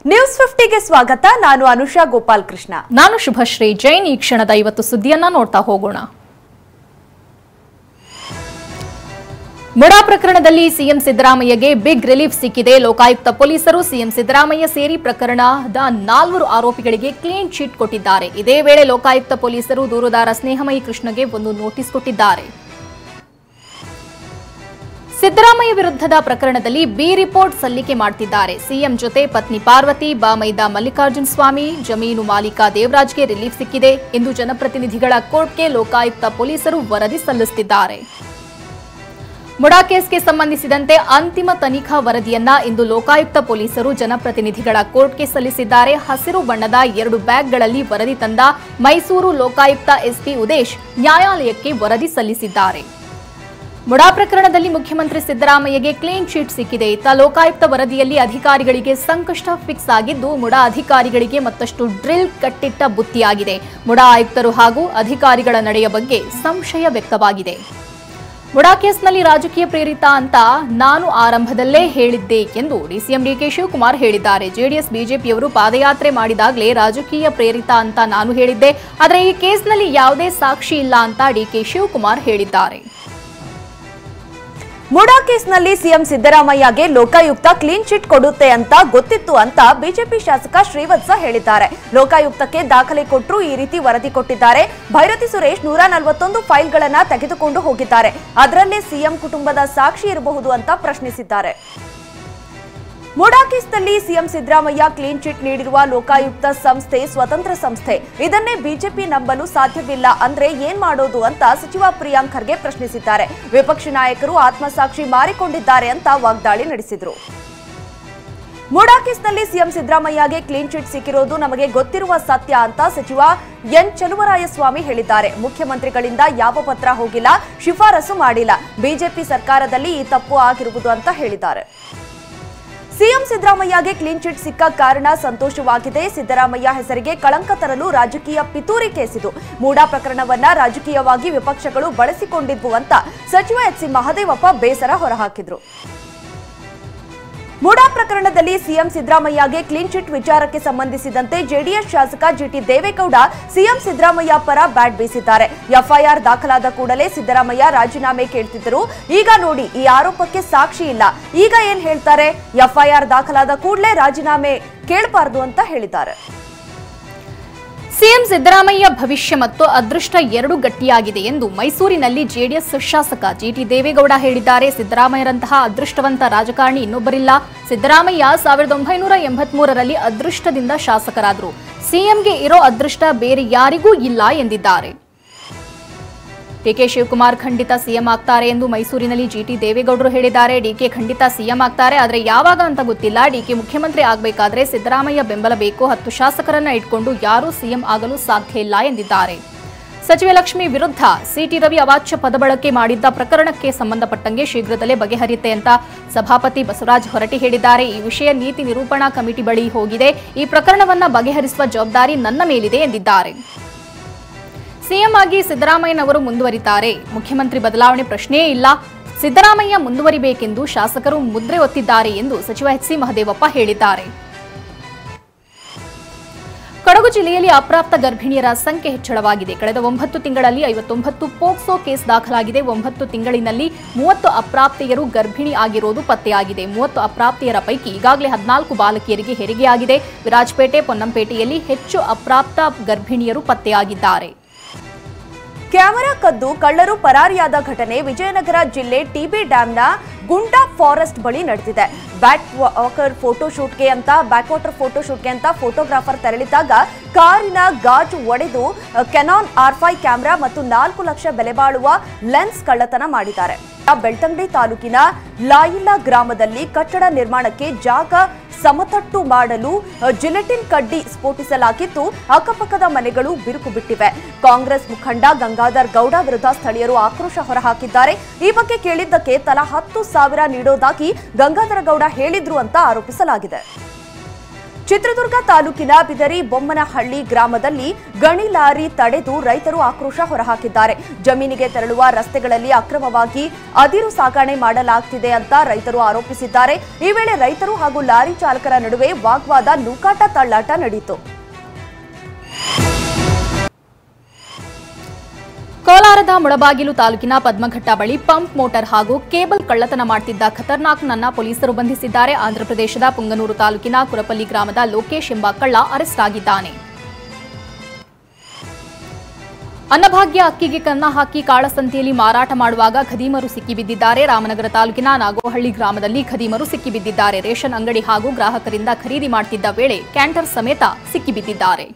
News 50ಗೆ ಸ್ವಾಗತ. ನಾನು ಅನುಷಾ ಗೋಪಾಲ್ ಕೃಷ್ಣ. ನಾನು ಶುಭಶ್ರೀ ಜೈನ್. ಈ ಕ್ಷಣದ ಇವತ್ತು ಸುದ್ದಿಯನ್ನ ನೋಡ್ತಾ ಹೋಗೋಣ. ಮುಡಾ ಪ್ರಕರಣದಲ್ಲಿ ಸಿಎಂ ಸಿದ್ದರಾಮಯ್ಯಗೆ ಬಿಗ್ ರಿಲೀಫ್ ಸಿಕ್ಕಿದೆ. ಲೋಕಾಯುಕ್ತ ಪೊಲೀಸರು ಸಿಎಂ ಸಿದ್ದರಾಮಯ್ಯ ಸೇರಿ ಪ್ರಕರಣದ 4 ಆರೋಪಿಗಳಿಗೆ ಕ್ಲೀನ್ ಚೀಟ್ ಕೊಟ್ಟಿದ್ದಾರೆ. ಇದೇ ವೇಳೆ ಲೋಕಾಯುಕ್ತ ಪೊಲೀಸರು ದೂರುದಾರ ಸ್ನೇಹಮಯಿ ಕೃಷ್ಣಗೆ ಒಂದು ನೋಟಿಸ್ ಕೊಟ್ಟಿದ್ದಾರೆ. ಸಿದ್ದರಾಮಯ್ಯ ವಿರುದ್ಧದ ಪ್ರಕರಣದಲ್ಲಿ ಬಿ ರಿಪೋರ್ಟ್ ಸಲ್ಲಿಕೆ ಮಾಡುತ್ತಿದ್ದಾರೆ. ಸಿಎಂ ಜೊತೆ ಪತ್ನಿ ಪಾರ್ವತಿ, ಬಾಮೈದ ಮಲ್ಲಿಕಾರ್ಜುನ ಸ್ವಾಮಿ, ಜಮೀನು ಮಾಲೀಕ ದೇವರಾಜ್ಗೆ ರಿಲೀಫ್ ಸಿಕ್ಕಿದೆ ಎಂದು ಜನಪ್ರತಿನಿಧಿಗಳ ಕೋರ್ಟ್ಗೆ ಲೋಕಾಯುಕ್ತ ಪೊಲೀಸರು ವರದಿ ಸಲ್ಲಿಸುತ್ತಿದ್ದಾರೆ. ಮುಡಾ ಕೇಸ್ಗೆ ಸಂಬಂಧಿಸಿದಂತೆ ಅಂತಿಮ ತನಿಖಾ ವರದಿಯನ್ನ ಇಂದು ಲೋಕಾಯುಕ್ತ ಪೊಲೀಸರು ಜನಪ್ರತಿನಿಧಿಗಳ ಕೋರ್ಟ್ಗೆ ಸಲ್ಲಿಸಿದ್ದಾರೆ. ಹಸಿರು ಬಣ್ಣದ 2 ಬ್ಯಾಗ್ಗಳಲ್ಲಿ ವರದಿ ತಂದ ಮೈಸೂರು ಲೋಕಾಯುಕ್ತ ಎಸ್ಪಿ ಉದೇಶ್ ನ್ಯಾಯಾಲಯಕ್ಕೆ ವರದಿ ಸಲ್ಲಿಸಿದ್ದಾರೆ. ಮುಡಾ ಪ್ರಕರಣದಲ್ಲಿ ಮುಖ್ಯಮಂತ್ರಿ ಸಿದ್ದರಾಮಯ್ಯಗೆ ಕ್ಲೀನ್ ಚೀಟ್ ಸಿಕ್ಕಿದೆ. ಇತ್ತ ಲೋಕಾಯುಕ್ತ ವರದಿಯಲ್ಲಿ ಅಧಿಕಾರಿಗಳಿಗೆ ಸಂಕಷ್ಟ ಫಿಕ್ಸ್ ಆಗಿದ್ದು, ಮುಡಾ ಅಧಿಕಾರಿಗಳಿಗೆ ಮತ್ತಷ್ಟು ಡ್ರಿಲ್ ಕಟ್ಟಿಟ್ಟ ಬುತ್ತಿಯಾಗಿದೆ. ಮುಡಾ ಆಯುಕ್ತರು ಹಾಗೂ ಅಧಿಕಾರಿಗಳ ನಡೆಯ ಬಗ್ಗೆ ಸಂಶಯ ವ್ಯಕ್ತವಾಗಿದೆ. ಮುಡಾ ಕೇಸ್ನಲ್ಲಿ ರಾಜಕೀಯ ಪ್ರೇರಿತ ಅಂತ ನಾನು ಆರಂಭದಲ್ಲೇ ಹೇಳಿದ್ದೆ ಎಂದು ಡಿಸಿಎಂ ಡಿಕೆ ಶಿವಕುಮಾರ್ ಹೇಳಿದ್ದಾರೆ. ಜೆಡಿಎಸ್ ಬಿಜೆಪಿಯವರು ಪಾದಯಾತ್ರೆ ಮಾಡಿದಾಗಲೇ ರಾಜಕೀಯ ಪ್ರೇರಿತ ಅಂತ ನಾನು ಹೇಳಿದ್ದೆ, ಆದರೆ ಈ ಕೇಸ್ನಲ್ಲಿ ಯಾವುದೇ ಸಾಕ್ಷಿ ಇಲ್ಲ ಅಂತ ಡಿಕೆ ಶಿವಕುಮಾರ್ ಹೇಳಿದ್ದಾರೆ. ಮುಡಾ ಕೇಸ್ನಲ್ಲಿ ಸಿಎಂ ಸಿದ್ದರಾಮಯ್ಯಗೆ ಲೋಕಾಯುಕ್ತ ಕ್ಲೀನ್ ಚಿಟ್ ಕೊಡುತ್ತೆ ಅಂತ ಗೊತ್ತಿತ್ತು ಅಂತ ಬಿಜೆಪಿ ಶಾಸಕ ಶ್ರೀವತ್ಸ ಹೇಳಿದ್ದಾರೆ. ಲೋಕಾಯುಕ್ತಕ್ಕೆ ದಾಖಲೆ ಕೊಟ್ಟರು ಈ ರೀತಿ ವರದಿ ಕೊಟ್ಟಿದ್ದಾರೆ. ಭೈರತಿ ಸುರೇಶ್ 141 ಫೈಲ್ಗಳನ್ನ ತೆಗೆದುಕೊಂಡು ಹೋಗಿದ್ದಾರೆ. ಅದರಲ್ಲೇ ಸಿಎಂ ಕುಟುಂಬದ ಸಾಕ್ಷಿ ಇರಬಹುದು ಅಂತ ಪ್ರಶ್ನಿಸಿದ್ದಾರೆ. ಮುಡಾ ಕೇಸ್ನಲ್ಲಿ ಸಿಎಂ ಸಿದ್ದರಾಮಯ್ಯ ಕ್ಲೀನ್ ಚಿಟ್ ನೀಡಿರುವ ಲೋಕಾಯುಕ್ತ ಸಂಸ್ಥೆ ಸ್ವತಂತ್ರ ಸಂಸ್ಥೆ. ಇದನ್ನೇ ಬಿಜೆಪಿ ನಂಬಲು ಸಾಧ್ಯವಿಲ್ಲ ಅಂದ್ರೆ ಏನ್ ಮಾಡೋದು ಅಂತ ಸಚಿವ ಪ್ರಿಯಾಂಕ್ ಖರ್ಗೆ ಪ್ರಶ್ನಿಸಿದ್ದಾರೆ. ವಿಪಕ್ಷ ನಾಯಕರು ಆತ್ಮಸಾಕ್ಷಿ ಮಾರಿಕೊಂಡಿದ್ದಾರೆ ಅಂತ ವಾಗ್ದಾಳಿ ನಡೆಸಿದರು. ಮುಡಾ ಕೇಸ್ನಲ್ಲಿ ಸಿಎಂ ಸಿದ್ದರಾಮಯ್ಯಗೆ ಕ್ಲೀನ್ ಚಿಟ್ ಸಿಕ್ಕಿರೋದು ನಮಗೆ ಗೊತ್ತಿರುವ ಸತ್ಯ ಅಂತ ಸಚಿವ ಎನ್ ಚಲುವರಾಯಸ್ವಾಮಿ ಹೇಳಿದ್ದಾರೆ. ಮುಖ್ಯಮಂತ್ರಿಗಳಿಂದ ಯಾವ ಪತ್ರ ಹೋಗಿಲ್ಲ, ಶಿಫಾರಸು ಮಾಡಿಲ್ಲ. ಬಿಜೆಪಿ ಸರ್ಕಾರದಲ್ಲಿ ಈ ತಪ್ಪು ಆಗಿರುವುದು ಅಂತ ಹೇಳಿದ್ದಾರೆ. ಸಿಎಂ ಸಿದ್ದರಾಮಯ್ಯಗೆ ಕ್ಲೀನ್ ಚಿಟ್ ಸಿಕ್ಕ ಕಾರಣ ಸಂತೋಷವಾಗಿದೆ. ಸಿದ್ದರಾಮಯ್ಯ ಹೆಸರಿಗೆ ಕಳಂಕ ತರಲು ರಾಜಕೀಯ ಪಿತೂರಿ ಕೇಸಿದು. ಮುಡಾ ಪ್ರಕರಣವನ್ನ ರಾಜಕೀಯವಾಗಿ ವಿಪಕ್ಷಗಳು ಬಳಸಿಕೊಂಡಿದ್ವು ಅಂತ ಸಚಿವ ಎಚ್.ಸಿ. ಮಹದೇವಪ್ಪ ಬೇಸರ ಹೊರಹಾಕಿದ್ರು. ಮುಡಾ ಪ್ರಕರಣದಲ್ಲಿ ಸಿಎಂ ಸಿದ್ದರಾಮಯ್ಯಗೆ ಕ್ಲೀನ್ ಚಿಟ್ ವಿಚಾರಕ್ಕೆ ಸಂಬಂಧಿಸಿದಂತೆ ಜೆಡಿಎಸ್ ಶಾಸಕ ಜಿಟಿ ದೇವೇಗೌಡ ಸಿಎಂ ಸಿದ್ದರಾಮಯ್ಯ ಪರ ಬ್ಯಾಟ್ ಬೀಸಿದ್ದಾರೆ. ಎಫ್ಐಆರ್ ದಾಖಲಾದ ಕೂಡಲೇ ಸಿದ್ದರಾಮಯ್ಯ ರಾಜೀನಾಮೆ ಕೇಳ್ತಿದ್ದರು. ಈಗ ನೋಡಿ, ಈ ಆರೋಪಕ್ಕೆ ಸಾಕ್ಷಿ ಇಲ್ಲ. ಈಗ ಏನ್ ಹೇಳ್ತಾರೆ? ಎಫ್ಐಆರ್ ದಾಖಲಾದ ಕೂಡಲೇ ರಾಜೀನಾಮೆ ಕೇಳಬಾರದು ಅಂತ ಹೇಳಿದ್ದಾರೆ. ಸಿಎಂ ಸಿದ್ದರಾಮಯ್ಯ ಭವಿಷ್ಯ ಮತ್ತು ಅದೃಷ್ಟ 2 ಗಟ್ಟಿಯಾಗಿದೆ ಎಂದು ಮೈಸೂರಿನಲ್ಲಿ ಜೆಡಿಎಸ್ ಶಾಸಕ ಜಿಟಿ ದೇವೇಗೌಡ ಹೇಳಿದ್ದಾರೆ. ಸಿದ್ದರಾಮಯ್ಯರಂತಹ ಅದೃಷ್ಟವಂತ ರಾಜಕಾರಣಿ ಇನ್ನೊಬ್ಬರಿಲ್ಲ. ಸಿದ್ದರಾಮಯ್ಯ 1983ರಲ್ಲಿ ಅದೃಷ್ಟದಿಂದ ಶಾಸಕರಾದರು. ಸಿಎಂಗೆ ಇರೋ ಅದೃಷ್ಟ ಬೇರೆ ಯಾರಿಗೂ ಇಲ್ಲ ಎಂದಿದ್ದಾರೆ. ಡಿಕೆ ಶಿವಕುಮಾರ್ ಖಂಡಿತ ಸಿಎಂ ಆಗ್ತಾರೆ ಎಂದು ಮೈಸೂರಿನಲ್ಲಿ ಜಿಟಿ ದೇವೇಗೌಡರು ಹೇಳಿದ್ದಾರೆ. ಡಿಕೆ ಖಂಡಿತ ಸಿಎಂ ಆಗ್ತಾರೆ, ಆದರೆ ಯಾವಾಗ ಅಂತ ಗೊತ್ತಿಲ್ಲ. ಡಿಕೆ ಮುಖ್ಯಮಂತ್ರಿ ಆಗಬೇಕಾದ್ರೆ ಸಿದ್ದರಾಮಯ್ಯ ಬೆಂಬಲ ಬೇಕು. 10 ಶಾಸಕರನ್ನ ಇಟ್ಕೊಂಡು ಯಾರೂ ಸಿಎಂ ಆಗಲು ಸಾಧ್ಯ ಇಲ್ಲ ಎಂದಿದ್ದಾರೆ. ಸಚಿವೆ ಲಕ್ಷ್ಮಿ ವಿರುದ್ಧ ಸಿಟಿ ರವಿ ಅವಾಚ್ಯ ಪದ ಬಳಕೆ ಮಾಡಿದ್ದ ಪ್ರಕರಣಕ್ಕೆ ಸಂಬಂಧಪಟ್ಟಂಗೆ ಶೀಘ್ರದಲ್ಲೇ ಬಗೆಹರಿಯುತ್ತೆ ಅಂತ ಸಭಾಪತಿ ಬಸವರಾಜ ಹೊರಟ್ಟಿ ಹೇಳಿದ್ದಾರೆ. ಈ ವಿಷಯ ನೀತಿ ನಿರೂಪಣಾ ಕಮಿಟಿ ಬಳಿ ಹೋಗಿದೆ. ಈ ಪ್ರಕರಣವನ್ನ ಬಗೆಹರಿಸುವ ಜವಾಬ್ದಾರಿ ನನ್ನ ಮೇಲಿದೆ ಎಂದಿದ್ದಾರೆ. ಸಿಎಂ ಆಗಿ ಸಿದ್ದರಾಮಯ್ಯನವರು ಮುಂದುವರಿತಾರೆ. ಮುಖ್ಯಮಂತ್ರಿ ಬದಲಾವಣೆ ಪ್ರಶ್ನೆಯೇ ಇಲ್ಲ. ಸಿದ್ದರಾಮಯ್ಯ ಮುಂದುವರಿಬೇಕೆಂದು ಶಾಸಕರು ಮುದ್ರೆ ಒತ್ತಿದ್ದಾರೆ ಎಂದು ಸಚಿವ ಎಚ್.ಸಿ. ಮಹದೇವಪ್ಪ ಹೇಳಿದ್ದಾರೆ. ಕೊಡಗು ಜಿಲ್ಲೆಯಲ್ಲಿ ಅಪ್ರಾಪ್ತ ಗರ್ಭಿಣಿಯರ ಸಂಖ್ಯೆ ಹೆಚ್ಚಳವಾಗಿದೆ. ಕಳೆದ 9 ತಿಂಗಳಲ್ಲಿ 59 ಪೋಕ್ಸೋ ಕೇಸ್ ದಾಖಲಾಗಿದೆ. 9 ತಿಂಗಳಿನಲ್ಲಿ 30 ಅಪ್ರಾಪ್ತೆಯರು ಗರ್ಭಿಣಿ ಆಗಿರೋದು ಪತ್ತೆಯಾಗಿದೆ. 30 ಅಪ್ರಾಪ್ತೆಯರ ಪೈಕಿ ಈಗಾಗಲೇ 14 ಬಾಲಕಿಯರಿಗೆ ಹೆರಿಗೆಯಾಗಿದೆ. ವಿರಾಜಪೇಟೆ, ಪೊನ್ನಂಪೇಟೆಯಲ್ಲಿ ಹೆಚ್ಚು ಅಪ್ರಾಪ್ತ ಗರ್ಭಿಣಿಯರು ಪತ್ತೆಯಾಗಿದ್ದಾರೆ. ಕ್ಯಾಮೆರಾ ಕದ್ದು ಕಳ್ಳರು ಪರಾರಿಯಾದ ಘಟನೆ ವಿಜಯನಗರ ಜಿಲ್ಲೆ ಟಿಬಿ ಡ್ಯಾಂನ ಗುಂಡಾ ಫಾರೆಸ್ಟ್ ಬಳಿ ನಡೆದಿದೆ. ಬ್ಯಾಕ್ ವಾಟರ್ ಫೋಟೋಶೂಟ್ಗೆ ಅಂತ ಫೋಟೋಗ್ರಾಫರ್ ತೆರಳಿದಾಗ ಕಾರಿನ ಗಾಜು ಒಡೆದು ಕೆನಾನ್ R5 ಕ್ಯಾಮೆರಾ ಮತ್ತು 4 ಲಕ್ಷ ಬೆಲೆ ಬಾಳುವ ಲೆನ್ಸ್ ಕಳ್ಳತನ ಮಾಡಿದ್ದಾರೆ. ಬೆಳ್ತಂಗಡಿ ತಾಲೂಕಿನ ಲಾಯಿಲಾ ಗ್ರಾಮದಲ್ಲಿ ಕಟ್ಟಡ ನಿರ್ಮಾಣಕ್ಕೆ ಜಾಗ ಸಮತಟ್ಟು ಮಾಡಲು ಜಿಲೆಟಿನ್ ಕಡ್ಡಿ ಸ್ಫೋಟಿಸಲಾಗಿದ್ದು, ಅಕ್ಕಪಕ್ಕದ ಮನೆಗಳು ಬಿರುಕು ಬಿಟ್ಟಿವೆ. ಕಾಂಗ್ರೆಸ್ ಮುಖಂಡ ಗಂಗಾಧರ್ ಗೌಡ ವಿರುದ್ಧ ಸ್ಥಳೀಯರು ಆಕ್ರೋಶ ಹೊರಹಾಕಿದ್ದಾರೆ. ಈ ಬಗ್ಗೆ ಕೇಳಿದ್ದಕ್ಕೆ ತಲಾ 10,000 ನೀಡೋದಾಗಿ ಗಂಗಾಧರ ಗೌಡ ಹೇಳಿದ್ರು ಅಂತ ಆರೋಪಿಸಲಾಗಿದೆ. ಚಿತ್ರದುರ್ಗ ತಾಲೂಕಿನ ಬಿದರಿ ಬೊಮ್ಮನಹಳ್ಳಿ ಗ್ರಾಮದಲ್ಲಿ ಗಣಿ ಲಾರಿ ತಡೆದು ರೈತರು ಆಕ್ರೋಶ ಹೊರಹಾಕಿದ್ದಾರೆ. ಜಮೀನಿಗೆ ತೆರಳುವ ರಸ್ತೆಗಳಲ್ಲಿ ಅಕ್ರಮವಾಗಿ ಅದಿರು ಸಾಗಣೆ ಮಾಡಲಾಗುತ್ತಿದೆ ಅಂತ ರೈತರು ಆರೋಪಿಸಿದ್ದಾರೆ. ಈ ವೇಳೆ ರೈತರು ಹಾಗೂ ಲಾರಿ ಚಾಲಕರ ನಡುವೆ ವಾಗ್ವಾದ, ನೂಕಾಟ, ತಳ್ಳಾಟ ನಡೆಯಿತು. ಕೋಲಾರದ ಮುಳಬಾಗಿಲು ತಾಲೂಕಿನ ಪದ್ಮಘಟ್ಟ ಬಳಿ ಪಂಪ್ ಮೋಟಾರ್ ಹಾಗೂ ಕೇಬಲ್ ಕಳ್ಳತನ ಮಾಡುತ್ತಿದ್ದ ಖತರ್ನಾಕ್ನನ್ನ ಪೊಲೀಸರು ಬಂಧಿಸಿದ್ದಾರೆ. ಆಂಧ್ರಪ್ರದೇಶದ ಪುಂಗನೂರು ತಾಲೂಕಿನ ಕುರಪಲ್ಲಿ ಗ್ರಾಮದ ಲೋಕೇಶ್ ಎಂಬ ಕಳ್ಳ ಅರೆಸ್ಟ್ ಆಗಿದ್ದಾನೆ. ಅನ್ನಭಾಗ್ಯ ಅಕ್ಕಿಗೆ ಕನ್ನ ಹಾಕಿ ಕಾಳಸಂತೆಯಲ್ಲಿ ಮಾರಾಟ ಮಾಡುವಾಗ ಖದೀಮರು ಸಿಕ್ಕಿಬಿದ್ದಿದ್ದಾರೆ. ರಾಮನಗರ ತಾಲೂಕಿನ ನಾಗೋಹಳ್ಳಿ ಗ್ರಾಮದಲ್ಲಿ ಖದೀಮರು ಸಿಕ್ಕಿಬಿದ್ದಿದ್ದಾರೆ. ರೇಷನ್ ಅಂಗಡಿ ಹಾಗೂ ಗ್ರಾಹಕರಿಂದ ಖರೀದಿ ಮಾಡುತ್ತಿದ್ದ ವೇಳೆ ಕ್ಯಾಂಟರ್ ಸಮೇತ ಸಿಕ್ಕಿಬಿದ್ದಿದ್ದಾರೆ.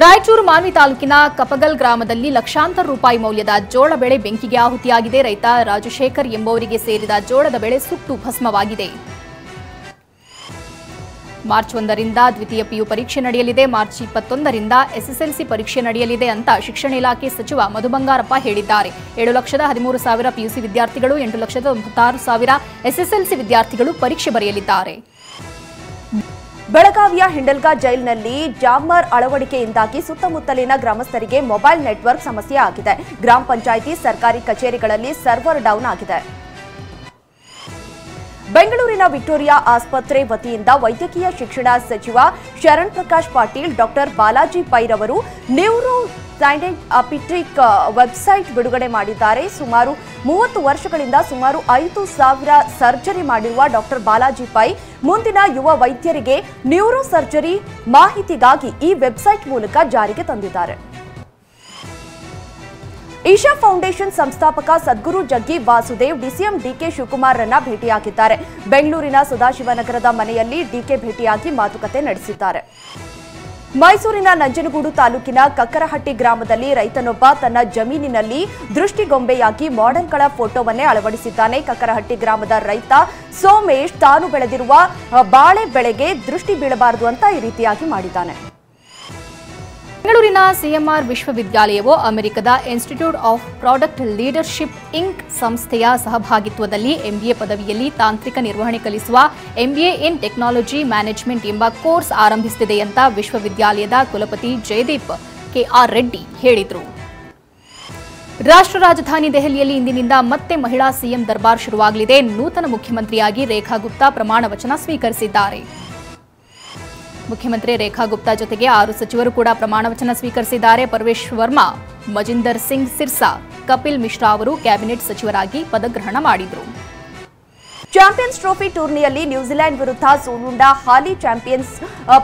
ರಾಯಚೂರು ಮಾನ್ವಿ ತಾಲೂಕಿನ ಕಪಗಲ್ ಗ್ರಾಮದಲ್ಲಿ ಲಕ್ಷಾಂತರ ರೂಪಾಯಿ ಮೌಲ್ಯದ ಜೋಳ ಬೆಳೆ ಬೆಂಕಿಗೆ ಆಹುತಿಯಾಗಿದೆ. ರೈತ ರಾಜಶೇಖರ್ ಎಂಬುವರಿಗೆ ಸೇರಿದ ಜೋಳದ ಬೆಳೆ ಸುಟ್ಟು ಭಸ್ಮವಾಗಿದೆ. ಮಾರ್ಚ್ 1ರಿಂದ ದ್ವಿತೀಯ ಪಿಯು ಪರೀಕ್ಷೆ ನಡೆಯಲಿದೆ. ಮಾರ್ಚ್ 21ರಿಂದ ಎಸ್ಎಸ್ಎಲ್ಸಿ ಪರೀಕ್ಷೆ ನಡೆಯಲಿದೆ ಅಂತ ಶಿಕ್ಷಣ ಇಲಾಖೆ ಸಚಿವ ಮಧು ಬಂಗಾರಪ್ಪ ಹೇಳಿದ್ದಾರೆ. 7,13,000 ಪಿಯುಸಿ ವಿದ್ಯಾರ್ಥಿಗಳು, 8,96,000 ಎಸ್ಎಸ್ಎಲ್ಸಿ ವಿದ್ಯಾರ್ಥಿಗಳು ಪರೀಕ್ಷೆ ಬರೆಯಲಿದ್ದಾರೆ. ಬೆಳಗಾವಿಯ ಹಿಂಡಲ್ಗಾ ಜೈಲಿನಲ್ಲಿ ಜಾಮರ್ ಅಳವಡಿಕೆಯಿಂದಾಗಿ ಸುತ್ತಮುತ್ತಲಿನ ಗ್ರಾಮಸ್ಥರಿಗೆ ಮೊಬೈಲ್ ನೆಟ್ವರ್ಕ್ ಸಮಸ್ಯೆ ಆಗಿದೆ. ಗ್ರಾಮ ಪಂಚಾಯಿತಿ, ಸರ್ಕಾರಿ ಕಚೇರಿಗಳಲ್ಲಿ ಸರ್ವರ್ ಡೌನ್ ಆಗಿದೆ. ಬೆಂಗಳೂರಿನ ವಿಕ್ಟೋರಿಯಾ ಆಸ್ಪತ್ರೆ ವತಿಯಿಂದ ವೈದ್ಯಕೀಯ ಶಿಕ್ಷಣ ಸಚಿವ ಶರಣ್ ಪ್ರಕಾಶ್ ಪಾಟೀಲ್ ಡಾಕ್ಟರ್ ಬಾಲಾಜಿ ಪೈರವರು ನ್ಯೂರೋ ಸೈಂಟಿಫಿಕ್ ವೆಬ್ಸೈಟ್ ಬಿಡುಗಡೆ ಮಾಡಿದ್ದಾರೆ. ಸುಮಾರು 30 ವರ್ಷಗಳಿಂದ ಸುಮಾರು 5,000 ಸರ್ಜರಿ ಮಾಡಿರುವ ಡಾಕ್ಟರ್ ಬಾಲಾಜಿ ಪೈ ಮುಂದಿನ ಯುವ ವೈದ್ಯರಿಗೆ ನ್ಯೂರೋ ಸರ್ಜರಿ ಮಾಹಿತಿಗಾಗಿ ಈ ವೆಬ್ಸೈಟ್ ಮೂಲಕ ಜಾರಿಗೆ ತಂದಿದ್ದಾರೆ. ಈಶಾ ಫೌಂಡೇಶನ್ ಸಂಸ್ಥಾಪಕ ಸದ್ಗುರು ಜಗ್ಗಿ ವಾಸುದೇವ್ ಡಿಸಿಎಂ ಡಿಕೆ ಶಿವಕುಮಾರ್ರನ್ನ ಭೇಟಿಯಾಗಿದ್ದಾರೆ. ಬೆಂಗಳೂರಿನ ಸದಾಶಿವನಗರದ ಮನೆಯಲ್ಲಿ ಡಿಕೆ ಭೇಟಿಯಾಗಿ ಮಾತುಕತೆ ನಡೆಸಿದ್ದಾರೆ. ಮೈಸೂರಿನ ನಂಜನಗೂಡು ತಾಲೂಕಿನ ಕಕ್ಕರಹಟ್ಟಿ ಗ್ರಾಮದಲ್ಲಿ ರೈತನೊಬ್ಬ ತನ್ನ ಜಮೀನಿನಲ್ಲಿ ದೃಷ್ಟಿಗೊಂಬೆಯಾಗಿ ಮಾಡೆಲ್ಗಳ ಫೋಟೋವನ್ನೇ ಅಳವಡಿಸಿದ್ದಾನೆ. ಕಕ್ಕರಹಟ್ಟಿ ಗ್ರಾಮದ ರೈತ ಸೋಮೇಶ್ ತಾನು ಬೆಳೆದಿರುವ ಬಾಳೆ ಬೆಳೆಗೆ ದೃಷ್ಟಿ ಬೀಳಬಾರದು ಅಂತ ಈ ರೀತಿಯಾಗಿ ಮಾಡಿದ್ದಾನೆ. ಬೆಂಗಳೂರಿನ ಸಿಎಂಆರ್ ವಿಶ್ವವಿದ್ಯಾಲಯವು ಅಮೆರಿಕದ institute of product leadership inc ಸಂಸ್ಥೆಯ ಸಹಭಾಗಿತ್ವದಲ್ಲಿ ಎಂಬಿಎ ಪದವಿಯಲ್ಲಿ ತಾಂತ್ರಿಕ ನಿರ್ವಹಣೆ ಕಲಿಸುವ ಎಂಬಿಎ ಇನ್ ಟೆಕ್ನಾಲಜಿ ಮ್ಯಾನೇಜ್ಮೆಂಟ್ ಎಂಬ ಕೋರ್ಸ್ ಆರಂಭಿಸುತ್ತಿದೆ ಅಂತ ವಿಶ್ವವಿದ್ಯಾಲಯದ ಕುಲಪತಿ ಜಯದೀಪ್ ಕೆಆರ್ ರೆಡ್ಡಿ ಹೇಳಿದರು. ರಾಷ್ಟ್ರ ರಾಜಧಾನಿ ದೆಹಲಿಯಲ್ಲಿ ಇಂದಿನಿಂದ ಮತ್ತೆ ಮಹಿಳಾ ಸಿಎಂ ದರ್ಬಾರ್ ಶುರುವಾಗಲಿದೆ. ನೂತನ ಮುಖ್ಯಮಂತ್ರಿಯಾಗಿ ರೇಖಾ ಗುಪ್ತಾ ಪ್ರಮಾಣ ವಚನ ಸ್ವೀಕರಿಸಿದ್ದಾರೆ. ಮುಖ್ಯಮಂತ್ರಿ ರೇಖಾ ಗುಪ್ತಾ ಜೊತೆಗೆ 6 ಸಚಿವರು ಕೂಡ ಪ್ರಮಾಣ ವಚನ ಸ್ವೀಕರಿಸಿದ್ದಾರೆ. ಪರಮೇಶ್ ವರ್ಮಾ, ಮಜಿಂದರ್ ಸಿಂಗ್ ಸಿರ್ಸಾ, ಕಪಿಲ್ ಮಿಶ್ರಾ ಅವರು ಕ್ಯಾಬಿನೆಟ್ ಸಚಿವರಾಗಿ ಪದಗ್ರಹಣ ಮಾಡಿದರು. ಚಾಂಪಿಯನ್ಸ್ ಟ್ರೋಫಿ ಟೂರ್ನಿಯಲ್ಲಿ ನ್ಯೂಜಿಲೆಂಡ್ ವಿರುದ್ಧ ಸೋಲುಂಡ ಹಾಲಿ ಚಾಂಪಿಯನ್ಸ್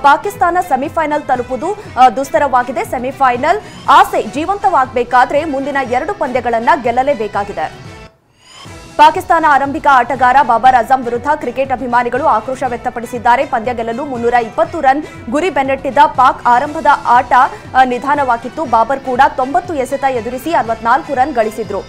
ಪಾಕಿಸ್ತಾನ ಸೆಮಿಫೈನಲ್ ತಲುಪುವುದು ದುಸ್ತರವಾಗಿದೆ. ಸೆಮಿಫೈನಲ್ ಆಸೆ ಜೀವಂತವಾಗಬೇಕಾದ್ರೆ ಮುಂದಿನ 2 ಪಂದ್ಯಗಳನ್ನು ಗೆಲ್ಲಲೇಬೇಕಾಗಿದೆ. ಪಾಕಿಸ್ತಾನ ಆರಂಭಿಕ ಆಟಗಾರ ಬಾಬರ್ ಅಜಂ ವಿರುದ್ಧ ಕ್ರಿಕೆಟ್ ಅಭಿಮಾನಿಗಳು ಆಕ್ರೋಶ ವ್ಯಕ್ತಪಡಿಸಿದ್ದಾರೆ. ಪಂದ್ಯ ಗೆಲ್ಲಲು 320 ರನ್ ಗುರಿ ಬೆನ್ನಟ್ಟಿದ್ದ ಪಾಕ್ ಆರಂಭದ ಆಟ ನಿಧಾನವಾಗಿತ್ತು. ಬಾಬರ್ ಕೂಡ 90 ಎಸೆತ ಎದುರಿಸಿ 64 ರನ್ ಗಳಿಸಿದ್ರು.